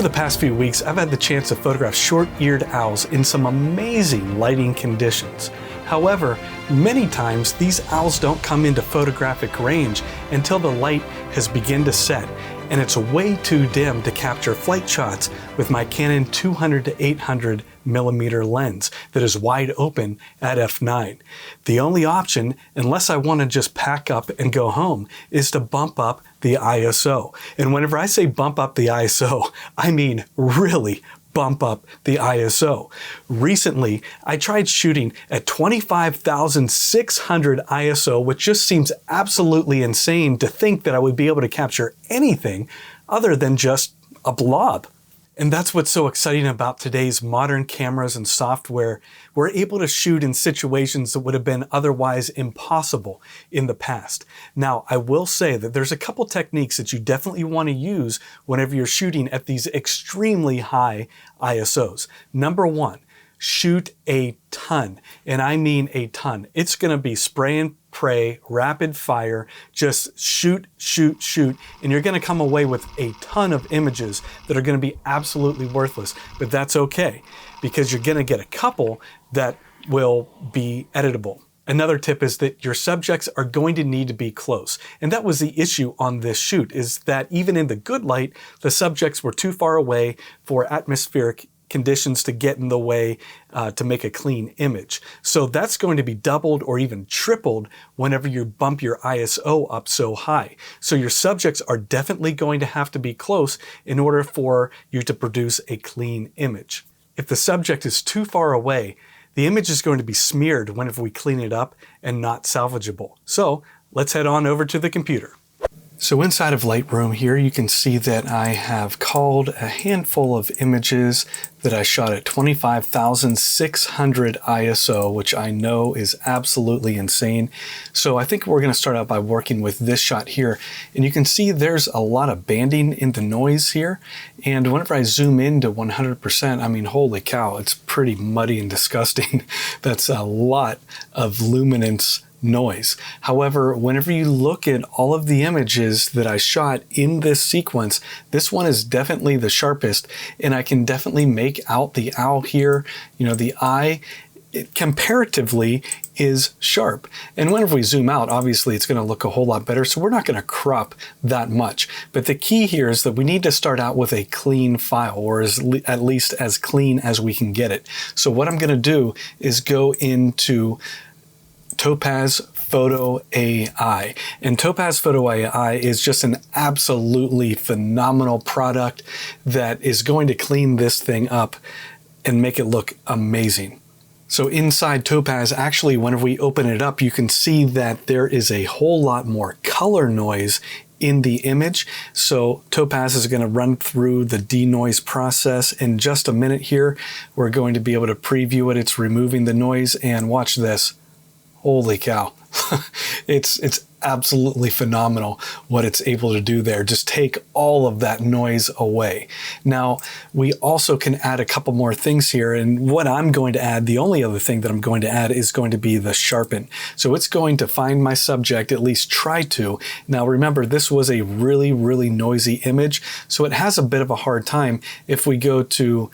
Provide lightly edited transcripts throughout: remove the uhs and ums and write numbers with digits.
Over the past few weeks, I've had the chance to photograph short-eared owls in some amazing lighting conditions. However, many times these owls don't come into photographic range until the light has begun to set, and it's way too dim to capture flight shots with my Canon 200-800 millimeter lens that is wide open at f9. The only option, unless I want to just pack up and go home, is to bump up the ISO. And whenever I say bump up the ISO, I mean really bump up the ISO. Recently, I tried shooting at 25,600 ISO, which just seems absolutely insane to think that I would be able to capture anything other than just a blob. And that's what's so exciting about today's modern cameras and software. We're able to shoot in situations that would have been otherwise impossible in the past. Now, I will say that there's a couple techniques that you definitely want to use whenever you're shooting at these extremely high ISOs. Number one, shoot a ton, and I mean a ton. It's going to be spray and pray, rapid fire, just shoot, shoot, shoot, and you're going to come away with a ton of images that are going to be absolutely worthless. But that's okay, because you're going to get a couple that will be editable. Another tip is that your subjects are going to need to be close. And that was the issue on this shoot, is that even in the good light, the subjects were too far away for atmospheric conditions to get in the way to make a clean image. So that's going to be doubled or even tripled whenever you bump your ISO up so high. So your subjects are definitely going to have to be close in order for you to produce a clean image. If the subject is too far away, the image is going to be smeared whenever we clean it up and not salvageable. So let's head on over to the computer. So inside of Lightroom here, you can see that I have culled a handful of images that I shot at 25,600 ISO, which I know is absolutely insane. So I think we're going to start out by working with this shot here. And you can see there's a lot of banding in the noise here. And whenever I zoom in to 100%, I mean, holy cow, it's pretty muddy and disgusting. That's a lot of luminance noise. However, whenever you look at all of the images that I shot in this sequence, this one is definitely the sharpest, and I can definitely make out the owl here. You know, the eye, it comparatively is sharp. And whenever we zoom out, obviously it's going to look a whole lot better, so we're not going to crop that much. But the key here is that we need to start out with a clean file, or at least as clean as we can get it. So what I'm going to do is go into Topaz Photo AI. And Topaz Photo AI is just an absolutely phenomenal product that is going to clean this thing up and make it look amazing. So inside Topaz, actually, whenever we open it up, you can see that there is a whole lot more color noise in the image. So Topaz is going to run through the denoise process in just a minute here. We're going to be able to preview it. It's removing the noise, and watch this. Holy cow. It's absolutely phenomenal what it's able to do there. Just take all of that noise away. Now, we also can add a couple more things here, and what I'm going to add, the only other thing that I'm going to add, is going to be the sharpen. So it's going to find my subject, at least try to. Now remember, this was a really, really noisy image, so it has a bit of a hard time. If we go to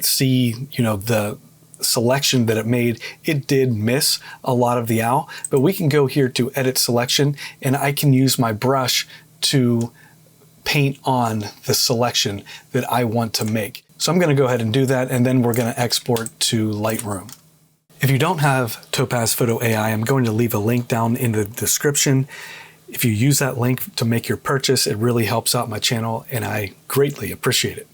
see, you know, the selection that it made, it did miss a lot of the owl, but we can go here to edit selection, and I can use my brush to paint on the selection that I want to make. So I'm going to go ahead and do that, and then we're going to export to Lightroom. If you don't have Topaz Photo AI, I'm going to leave a link down in the description. If you use that link to make your purchase, it really helps out my channel, and I greatly appreciate it.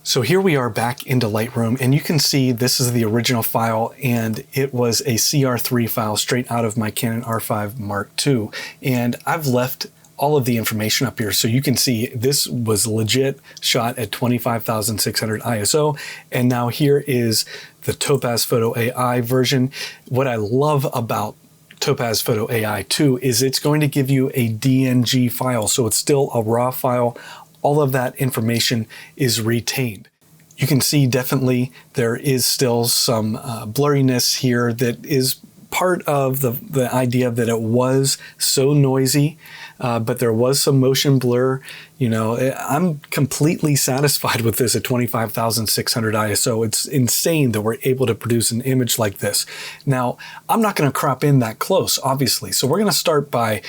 So here we are back into Lightroom, and you can see this is the original file, and it was a CR3 file straight out of my Canon R5 Mark II. And I've left all of the information up here so you can see this was legit shot at 25,600 ISO. And now here is the Topaz Photo AI version. What I love about Topaz Photo AI too is it's going to give you a DNG file, so it's still a raw file. All of that information is retained. You can see definitely there is still some blurriness here that is part of the idea that it was so noisy, but there was some motion blur. I'm completely satisfied with this at 25,600 ISO. It's insane that we're able to produce an image like this. Now, I'm not going to crop in that close, obviously. So we're going to start by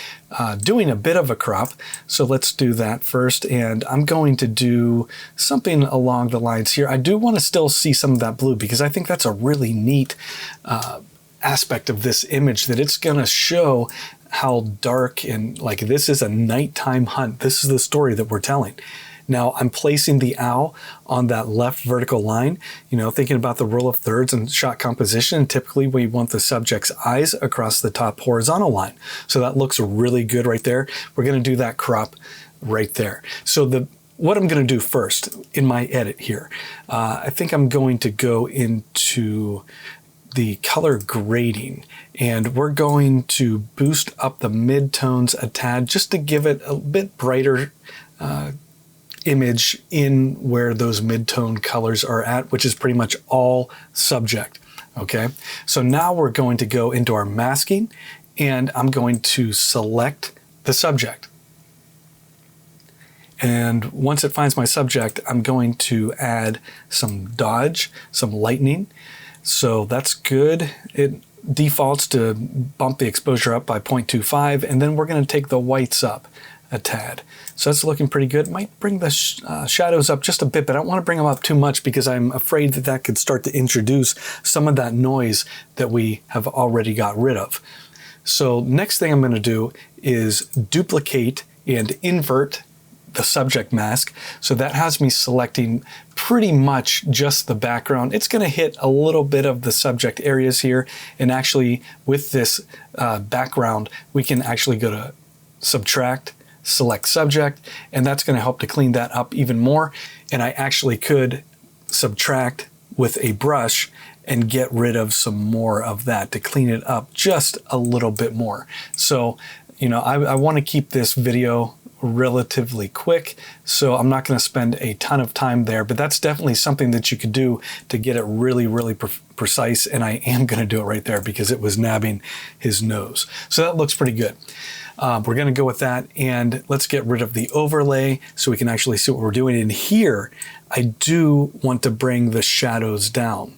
doing a bit of a crop. So let's do that first. And I'm going to do something along the lines here. I do want to still see some of that blue because I think that's a really neat aspect of this image, that it's going to show how dark and like this is a nighttime hunt. This is the story that we're telling. Now I'm placing the owl on that left vertical line, thinking about the rule of thirds and shot composition. Typically we want the subject's eyes across the top horizontal line. So that looks really good right there. We're going to do that crop right there. So what I'm going to do first in my edit here, I think I'm going to go into the color grading, and we're going to boost up the mid-tones a tad just to give it a bit brighter image in where those mid-tone colors are at, which is pretty much all subject. Okay, so now we're going to go into our masking, and I'm going to select the subject. And once it finds my subject, I'm going to add some dodge, some lightening. So that's good. It defaults to bump the exposure up by 0.25, and then we're going to take the whites up a tad. So that's looking pretty good. Might bring the shadows up just a bit, but I don't want to bring them up too much because I'm afraid that that could start to introduce some of that noise that we have already got rid of. So next thing I'm going to do is duplicate and invert the subject mask. So that has me selecting pretty much just the background. It's going to hit a little bit of the subject areas here. And actually with this background, we can actually go to subtract, select subject, and that's going to help to clean that up even more. And I actually could subtract with a brush and get rid of some more of that to clean it up just a little bit more. So, I want to keep this video relatively quick, so I'm not going to spend a ton of time there, but that's definitely something that you could do to get it really, really precise, and I am going to do it right there because it was nabbing his nose. So that looks pretty good. We're going to go with that, and let's get rid of the overlay so we can actually see what we're doing. In here, I do want to bring the shadows down.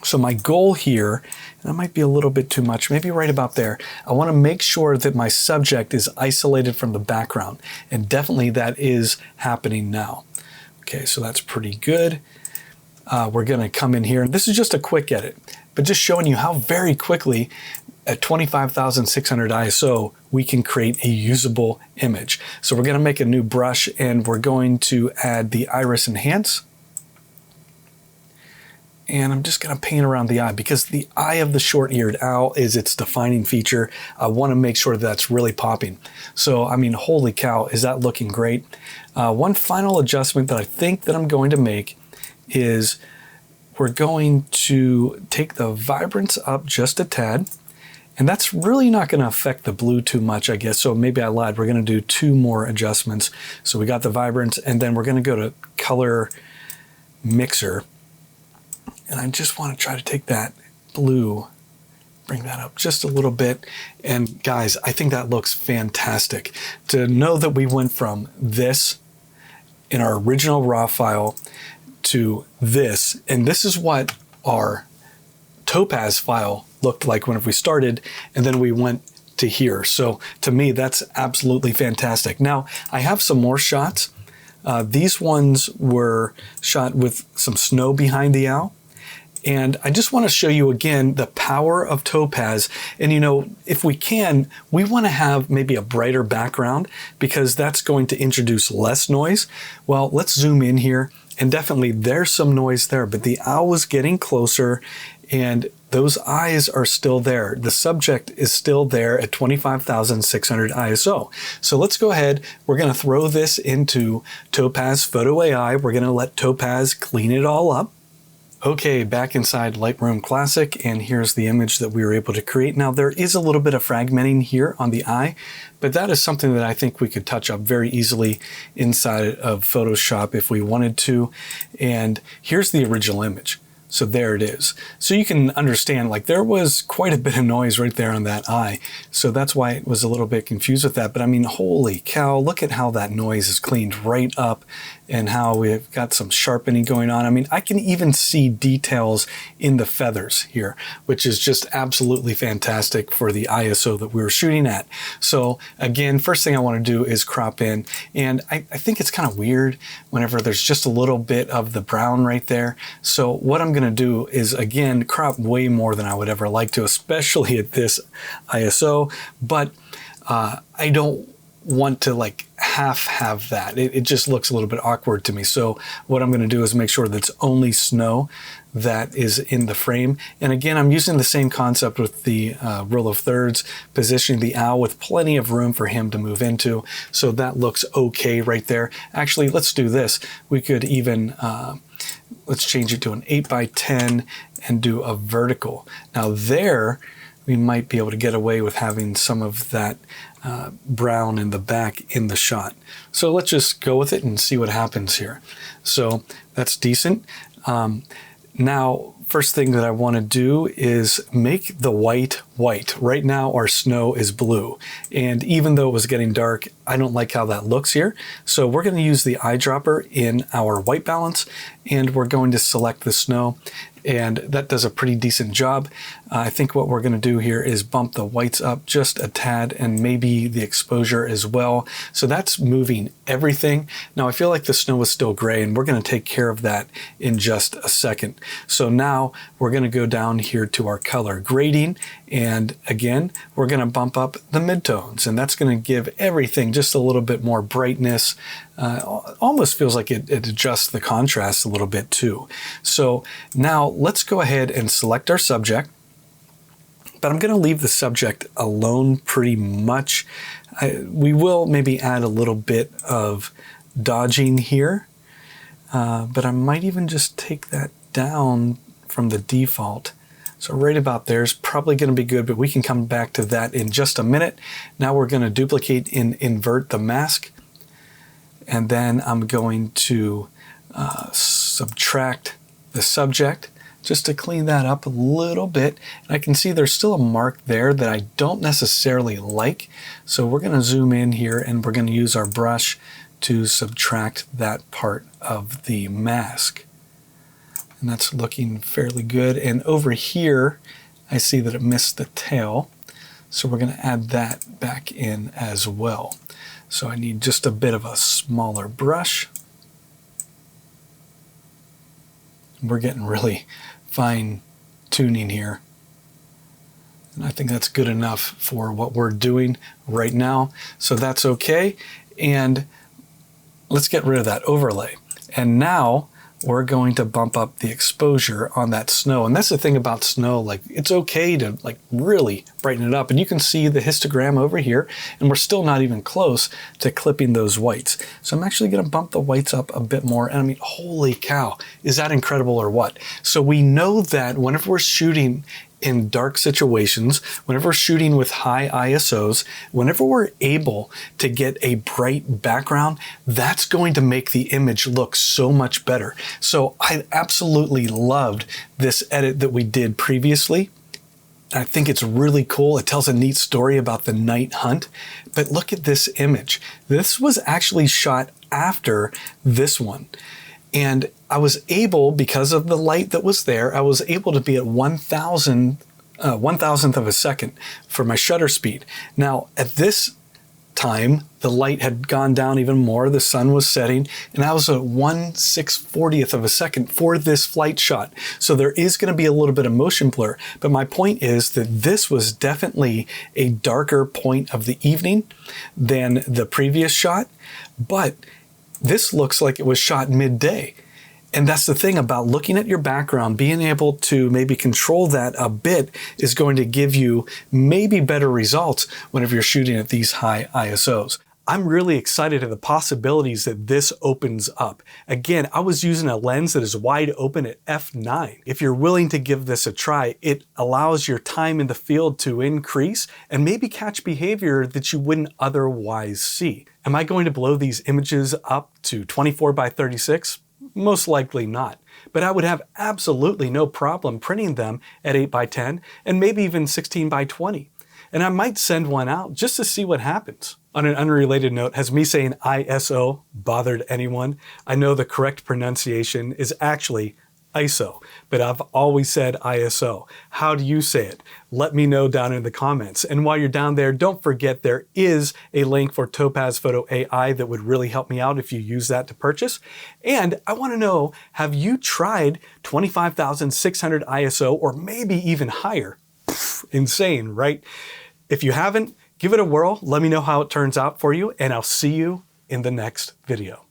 So my goal here, and that might be a little bit too much, maybe right about there, I want to make sure that my subject is isolated from the background, and definitely that is happening now. Okay, so that's pretty good. We're going to come in here, and this is just a quick edit, but just showing you how very quickly at 25,600 ISO, we can create a usable image. So we're going to make a new brush, and we're going to add the iris enhance. And I'm just going to paint around the eye because the eye of the short-eared owl is its defining feature. I want to make sure that's really popping. So, I mean, holy cow, is that looking great? One final adjustment that I think that I'm going to make is we're going to take the vibrance up just a tad. And that's really not going to affect the blue too much, I guess. So maybe I lied. We're going to do 2 more adjustments. So we got the vibrance, and then we're going to go to color mixer. And I just want to try to take that blue, bring that up just a little bit. And guys, I think that looks fantastic. To know that we went from this in our original RAW file to this, and this is what our Topaz file looked like when we started, and then we went to here. So to me, that's absolutely fantastic. Now, I have some more shots. These ones were shot with some snow behind the owl. And I just want to show you again the power of Topaz. And if we can, we want to have maybe a brighter background because that's going to introduce less noise. Well, let's zoom in here, and definitely there's some noise there, but the owl is getting closer and those eyes are still there. The subject is still there at 25,600 ISO. So let's go ahead. We're going to throw this into Topaz Photo AI. We're going to let Topaz clean it all up. Okay, back inside Lightroom Classic, and here's the image that we were able to create. Now, there is a little bit of fragmenting here on the eye, but that is something that I think we could touch up very easily inside of Photoshop if we wanted to. And here's the original image. So there it is. So you can understand, like, there was quite a bit of noise right there on that eye. So that's why it was a little bit confused with that. But I mean, holy cow, look at how that noise is cleaned right up and how we've got some sharpening going on. I mean, I can even see details in the feathers here, which is just absolutely fantastic for the ISO that we were shooting at. So again, first thing I want to do is crop in. And I think it's kind of weird whenever there's just a little bit of the brown right there. So what I'm going to do is, again, crop way more than I would ever like to, especially at this ISO. But I don't want to like half have that. It just looks a little bit awkward to me. So what I'm going to do is make sure that it's only snow that is in the frame. And again, I'm using the same concept with the rule of thirds, positioning the owl with plenty of room for him to move into. So that looks okay right there. Actually, let's do this. We could even, let's change it to an 8x10 and do a vertical. Now there, we might be able to get away with having some of that brown in the back in the shot. So let's just go with it and see what happens here. So that's decent. Now, first thing that I want to do is make the white white. Right now our snow is blue, and even though it was getting dark, I don't like how that looks here. So we're going to use the eyedropper in our white balance, and we're going to select the snow, and that does a pretty decent job. I think what we're going to do here is bump the whites up just a tad, and maybe the exposure as well. So that's moving everything. Now I feel like the snow is still gray, and we're going to take care of that in just a second. So now we're going to go down here to our color grading, and again, we're going to bump up the midtones, and that's going to give everything just a little bit more brightness. Almost feels like it adjusts the contrast a little bit too. So now let's go ahead and select our subject, but I'm going to leave the subject alone pretty much. We will maybe add a little bit of dodging here, but I might even just take that down from the default. So right about there is probably going to be good, but we can come back to that in just a minute. Now we're going to duplicate and invert the mask, and then I'm going to subtract the subject just to clean that up a little bit. And I can see there's still a mark there that I don't necessarily like. So we're going to zoom in here, and we're going to use our brush to subtract that part of the mask. And that's looking fairly good. And over here, I see that it missed the tail. So we're going to add that back in as well. So I need just a bit of a smaller brush. We're getting really fine tuning here. And I think that's good enough for what we're doing right now. So that's okay. And let's get rid of that overlay. And now we're going to bump up the exposure on that snow. And that's the thing about snow, like it's okay to like really brighten it up. And you can see the histogram over here, and we're still not even close to clipping those whites. So I'm actually going to bump the whites up a bit more. And I mean, holy cow, is that incredible or what? So we know that whenever we're shooting in dark situations, whenever we're shooting with high ISOs, whenever we're able to get a bright background, that's going to make the image look so much better. So I absolutely loved this edit that we did previously. I think it's really cool. It tells a neat story about the night hunt. But look at this image. This was actually shot after this one. And I was able, because of the light that was there, I was able to be at 1,000th of a second for my shutter speed. Now, at this time, the light had gone down even more, the sun was setting, and I was at 1/640th of a second for this flight shot. So there is going to be a little bit of motion blur, but my point is that this was definitely a darker point of the evening than the previous shot, but this looks like it was shot midday. And that's the thing about looking at your background, being able to maybe control that a bit is going to give you maybe better results whenever you're shooting at these high ISOs. I'm really excited at the possibilities that this opens up. Again, I was using a lens that is wide open at f9. If you're willing to give this a try, it allows your time in the field to increase and maybe catch behavior that you wouldn't otherwise see. Am I going to blow these images up to 24 by 36? Most likely not. But I would have absolutely no problem printing them at 8x10 and maybe even 16x20. And I might send one out just to see what happens. On an unrelated note, has me saying ISO bothered anyone? I know the correct pronunciation is actually ISO, but I've always said ISO. How do you say it? Let me know down in the comments. And while you're down there, don't forget there is a link for Topaz Photo AI that would really help me out if you use that to purchase. And I want to know, have you tried 25,600 ISO or maybe even higher? Pfft, insane, right? If you haven't, give it a whirl. Let me know how it turns out for you, and I'll see you in the next video.